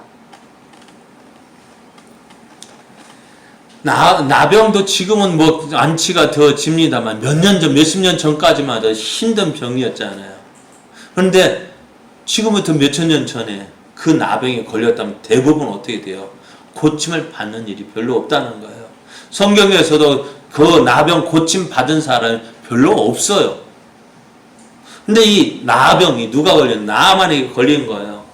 나병도 지금은 안치가 되어집니다만 몇십 년 전까지만 해도 힘든 병이었잖아요. 그런데 지금부터 몇천 년 전에 그 나병에 걸렸다면 대부분 어떻게 돼요? 고침을 받는 일이 별로 없다는 거예요. 성경에서도 그 나병 고침 받은 사람이 별로 없어요. 근데 이 나병이 누가 걸린? 나아만에게 걸린 거예요.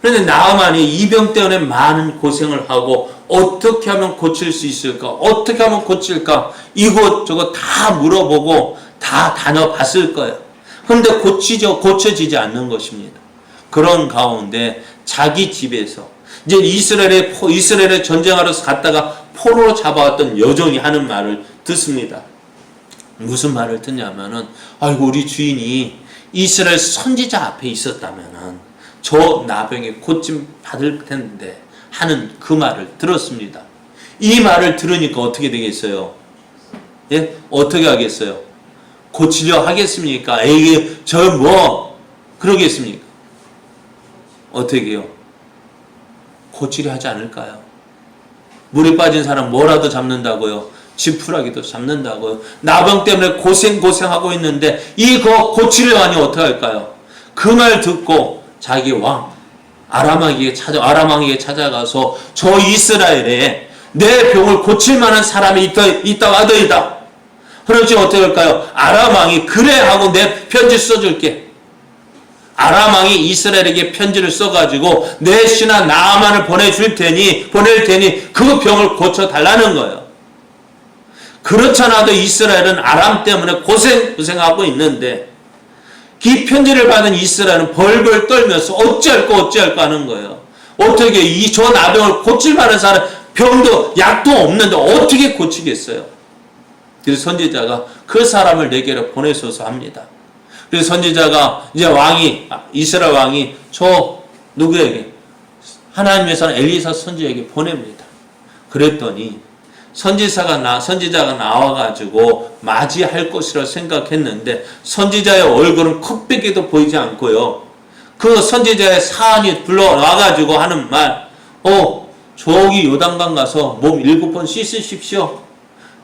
그런데 나아만이 이 병 때문에 많은 고생을 하고 어떻게 하면 고칠 수 있을까? 어떻게 하면 고칠까? 이것저것 다 물어보고 다 다녀봤을 거예요. 그런데 고쳐지지 않는 것입니다. 그런 가운데 자기 집에서 이제 이스라엘에 전쟁하러 갔다가 포로로 잡아왔던 여종이 하는 말을 듣습니다. 무슨 말을 듣냐면은, 아이고, 우리 주인이 이스라엘 선지자 앞에 있었다면은 저 나병에 고침 받을 텐데 하는 그 말을 들었습니다. 이 말을 들으니까 어떻게 되겠어요? 예? 어떻게 하겠어요? 고치려 하겠습니까? 에이, 그러겠습니까? 어떻게 해요? 고치려 하지 않을까요? 물에 빠진 사람 뭐라도 잡는다고요? 지푸라기도 잡는다고요? 나병 때문에 고생하고 있는데 이거 고치려 하니 어떻게 할까요? 그 말 듣고 자기 왕 아람왕에게 찾아가서 저 이스라엘에 내 병을 고칠 만한 사람이 있다고 하더이다. 그러지 어떻게 할까요? 아람왕이 그래 하고 내 편지 써줄게. 아람왕이 이스라엘에게 편지를 써가지고 내 신하 나아만을 보낼 테니 그 병을 고쳐달라는 거예요. 그렇잖아도 이스라엘은 아람 때문에 고생하고 있는데 이 편지를 받은 이스라엘은 벌벌 떨면서 어찌할까 하는 거예요. 어떻게 저 나병을 고칠 만한 사람, 병도 약도 없는데 어떻게 고치겠어요? 그래서 선지자가 그 사람을 내게로 보내소서 합니다. 그래서 선지자가 이제 이스라엘 왕이 저 누구에게? 하나님께서는 엘리사 선지자에게 보냅니다. 그랬더니 선지자가 나와가지고 맞이할 것이라 생각했는데 선지자의 얼굴은 코빼기도 보이지 않고요. 그 선지자의 사안이 불러와가지고 하는 말, 저기 요단강 가서 몸 7번 씻으십시오.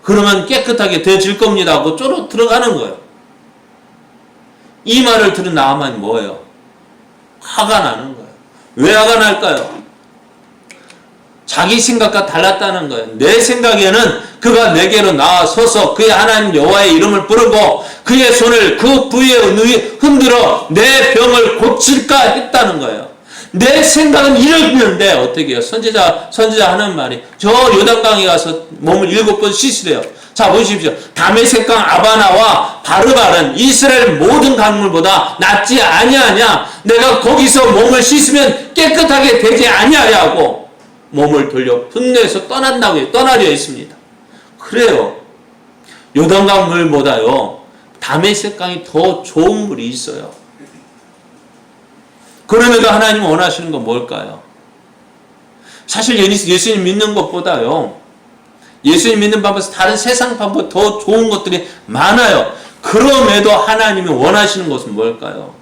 그러면 깨끗하게 되질 겁니다 하고 쪼로 들어가는 거예요. 이 말을 들은 나아만이 뭐예요? 화가 나는 거예요. 왜 화가 날까요? 자기 생각과 달랐다는 거예요. 내 생각에는 그가 내게로 나와서서 그의 하나님 여호와의 이름을 부르고 그의 손을 그 부위에 흔들어 내 병을 고칠까 했다는 거예요. 내 생각은 이랬는데 어떻게 해요? 선지자 하는 말이 저 요단강에 가서 몸을 7번 씻으래요. 자, 보십시오. 다메섹강 아바나와 바르발은 이스라엘 모든 강물보다 낫지 아니하냐? 내가 거기서 몸을 씻으면 깨끗하게 되지 아니하냐고 몸을 돌려 분내에서 떠나려 했습니다. 그래요. 요단강 물보다요 다메섹강이 더 좋은 물이 있어요. 그럼에도 하나님이 원하시는 건 뭘까요? 사실 예수님 믿는 것보다요 예수님 믿는 방법에서 다른 세상 방법 더 좋은 것들이 많아요. 그럼에도 하나님이 원하시는 것은 뭘까요?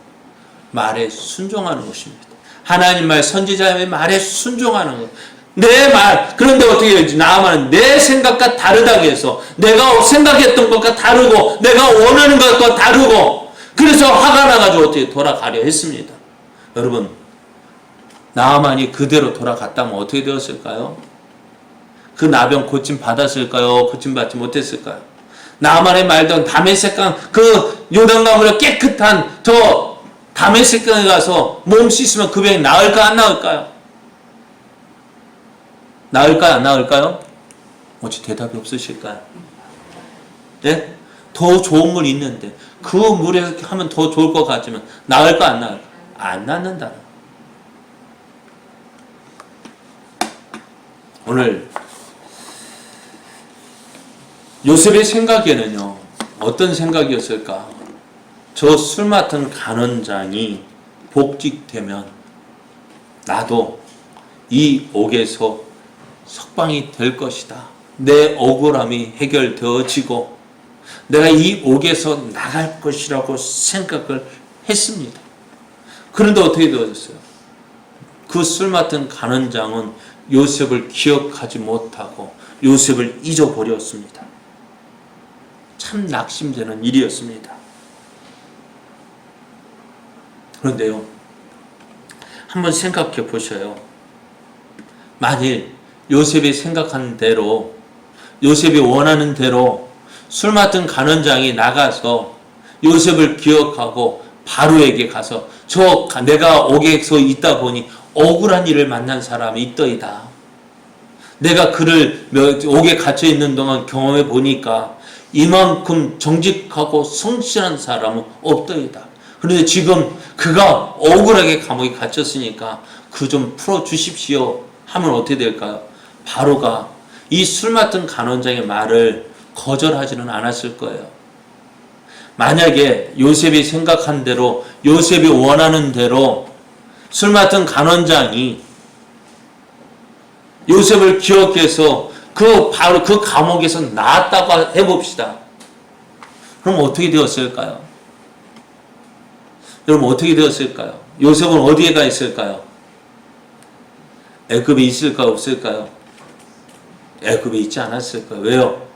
말에 순종하는 것입니다. 하나님 말, 선지자의 말에 순종하는 것. 내 말, 그런데 어떻게 해야지? 나아만은 내 생각과 다르다고 해서 내가 생각했던 것과 다르고 내가 원하는 것과 다르고 그래서 화가 나가지고 어떻게 돌아가려 했습니다. 여러분, 나아만이 그대로 돌아갔다면 어떻게 되었을까요? 그 나병 고침 받았을까요? 고침 받지 못했을까요? 나아만의 말던 다메섹강 그 요단강으로 깨끗한 저 다메섹강에 가서 몸 씻으면 그 병이 나을까 안 나을까요? 나을까요 안 나을까요? 어찌 대답이 없으실까요? 네? 더 좋은 물이 있는데 그 물에서 하면 더 좋을 것 같지만 나을까 안 나을까? 안 낫는다. 오늘 요셉의 생각에는요 어떤 생각이었을까? 저 술 맡은 간원장이 복직되면 나도 이 옥에서 석방이 될 것이다. 내 억울함이 해결되어지고 내가 이 옥에서 나갈 것이라고 생각을 했습니다. 그런데 어떻게 되어졌어요? 그 술 맡은 간원장은 요셉을 기억하지 못하고 요셉을 잊어버렸습니다. 참 낙심되는 일이었습니다. 그런데요, 한번 생각해 보셔요. 만일 요셉이 생각하는 대로, 요셉이 원하는 대로 술 맡은 간원장이 나가서 요셉을 기억하고 바로에게 가서 내가 옥에서 있다 보니 억울한 일을 만난 사람이 있더이다. 내가 그를 옥에 갇혀 있는 동안 경험해 보니까 이만큼 정직하고 성실한 사람은 없더이다. 그런데 지금 그가 억울하게 감옥에 갇혔으니까 그 좀 풀어주십시오 하면 어떻게 될까요? 바로가 이 술 맡은 간원장의 말을 거절하지는 않았을 거예요. 만약에 요셉이 생각한 대로, 요셉이 원하는 대로 술 맡은 간원장이 요셉을 기억해서 바로 그 감옥에서 나았다고 해봅시다. 그럼 어떻게 되었을까요? 여러분, 어떻게 되었을까요? 요셉은 어디에 가 있을까요? 애굽에 있을까 없을까요? 애굽에 있지 않았을 거예요. 왜요?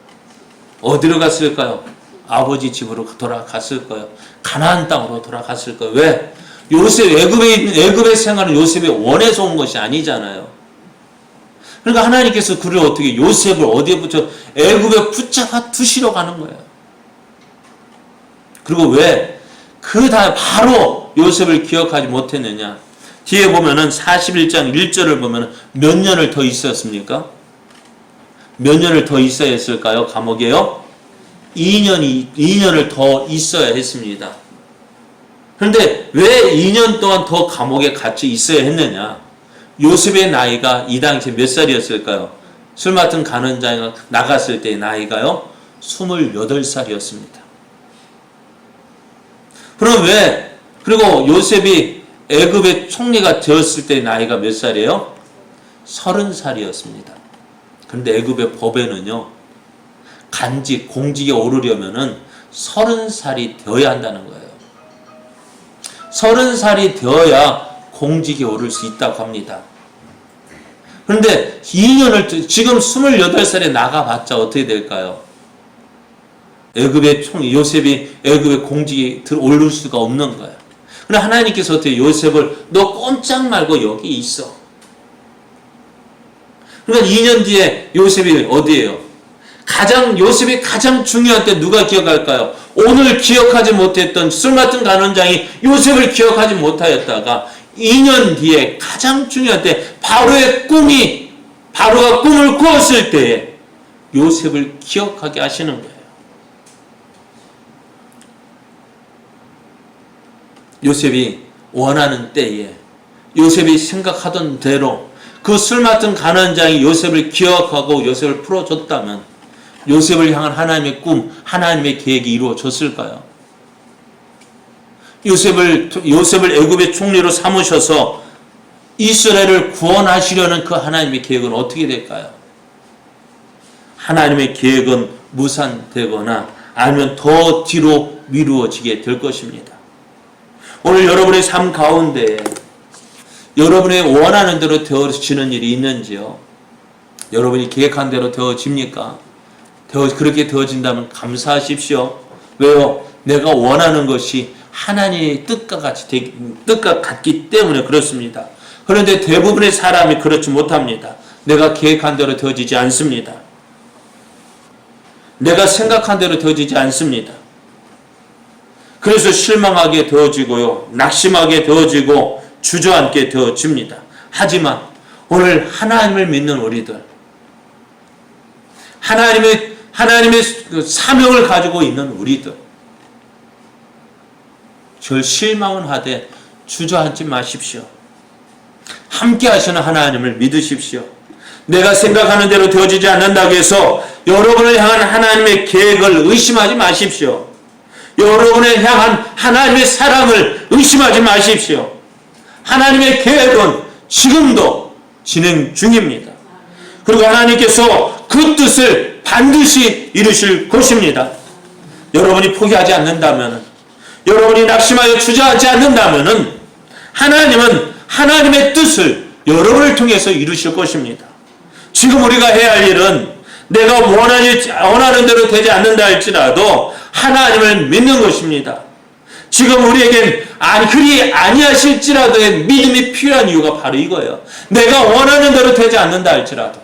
어디로 갔을까요? 아버지 집으로 돌아갔을 거예요. 가나안 땅으로 돌아갔을 거예요. 왜? 요셉, 애굽의 생활은 요셉이 원해서 온 것이 아니잖아요. 그러니까 하나님께서 그를 어떻게, 요셉을 어디에 붙여? 애굽에 붙잡아 두시러 가는 거예요. 그리고 왜? 바로 요셉을 기억하지 못했느냐? 뒤에 보면은 41장 1절을 보면은 몇 년을 더 있었습니까? 몇 년을 더 있어야 했을까요? 감옥에요? 2년을 더 있어야 했습니다. 그런데 왜 2년 동안 더 감옥에 갇혀 있어야 했느냐? 요셉의 나이가 이 당시에 몇 살이었을까요? 술 맡은 간원장이 나갔을 때의 나이가요? 28살이었습니다. 그럼 왜? 그리고 요셉이 애굽의 총리가 되었을 때의 나이가 몇 살이에요? 30살이었습니다. 그런데 애굽의 법에는요, 공직에 오르려면은 30살이 되어야 한다는 거예요. 30살이 되어야 공직에 오를 수 있다고 합니다. 그런데 2년을, 지금 28살에 나가봤자 어떻게 될까요? 애굽의 요셉이 애굽의 공직에 오를 수가 없는 거예요. 그러나 하나님께서 어떻게 요셉을 너 꼼짝 말고 여기 있어. 그러니까 2년 뒤에 요셉이 어디예요? 요셉이 가장 중요한 때 누가 기억할까요? 오늘 기억하지 못했던 술 맡은 간원장이 요셉을 기억하지 못하였다가 2년 뒤에 가장 중요한 때 바로가 꿈을 꾸었을 때에 요셉을 기억하게 하시는 거예요. 요셉이 원하는 때에 요셉이 생각하던 대로 그 술 맡은 간원장이 요셉을 기억하고 요셉을 풀어줬다면 요셉을 향한 하나님의 꿈, 하나님의 계획이 이루어졌을까요? 요셉을 애굽의 총리로 삼으셔서 이스라엘을 구원하시려는 그 하나님의 계획은 어떻게 될까요? 하나님의 계획은 무산되거나 아니면 더 뒤로 미루어지게 될 것입니다. 오늘 여러분의 삶 가운데 여러분의 원하는 대로 되어지는 일이 있는지요? 여러분이 계획한 대로 되어집니까? 그렇게 되어진다면 감사하십시오. 왜요? 내가 원하는 것이 하나님의 뜻과 같기 때문에 그렇습니다. 그런데 대부분의 사람이 그렇지 못합니다. 내가 계획한 대로 되어지지 않습니다. 내가 생각한 대로 되어지지 않습니다. 그래서 실망하게 되어지고요, 낙심하게 되어지고 주저앉게 되어집니다. 하지만 오늘 하나님을 믿는 우리들, 하나님의 그 사명을 가지고 있는 우리들, 절 실망은 하되 주저앉지 마십시오. 함께 하시는 하나님을 믿으십시오. 내가 생각하는 대로 되어지지 않는다고 해서 여러분을 향한 하나님의 계획을 의심하지 마십시오. 여러분을 향한 하나님의 사랑을 의심하지 마십시오. 하나님의 계획은 지금도 진행 중입니다. 그리고 하나님께서 그 뜻을 반드시 이루실 것입니다. 여러분이 포기하지 않는다면, 여러분이 낙심하여 주저하지 않는다면 하나님은 하나님의 뜻을 여러분을 통해서 이루실 것입니다. 지금 우리가 해야 할 일은 내가 원하는 대로 되지 않는다 할지라도 하나님을 믿는 것입니다. 지금 우리에겐 그리 아니하실지라도의 믿음이 필요한 이유가 바로 이거예요. 내가 원하는 대로 되지 않는다 할지라도,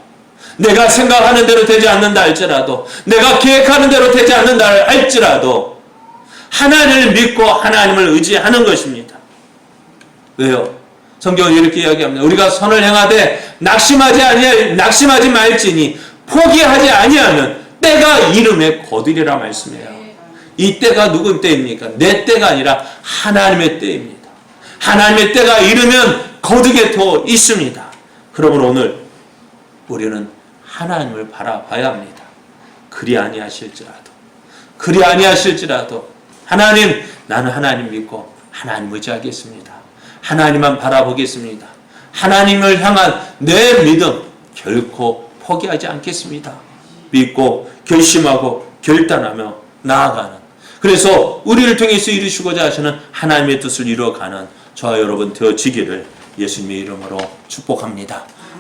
내가 생각하는 대로 되지 않는다 할지라도, 내가 계획하는 대로 되지 않는다 할지라도 하나님을 믿고 하나님을 의지하는 것입니다. 왜요? 성경은 이렇게 이야기합니다. 우리가 선을 행하되 낙심하지 말지니 포기하지 아니하면 때가 이름에 거두리라 말씀해요. 이 때가 누군 때입니까? 내 때가 아니라 하나님의 때입니다. 하나님의 때가 이르면 거두게 더 있습니다. 그러므로 오늘 우리는 하나님을 바라봐야 합니다. 그리 아니하실지라도 하나님, 나는 하나님 믿고 하나님 의지하겠습니다. 하나님만 바라보겠습니다. 하나님을 향한 내 믿음 결코 포기하지 않겠습니다. 믿고 결심하고 결단하며 나아가는, 그래서 우리를 통해서 이루시고자 하시는 하나님의 뜻을 이루어가는 저와 여러분 되어지기를 예수님의 이름으로 축복합니다.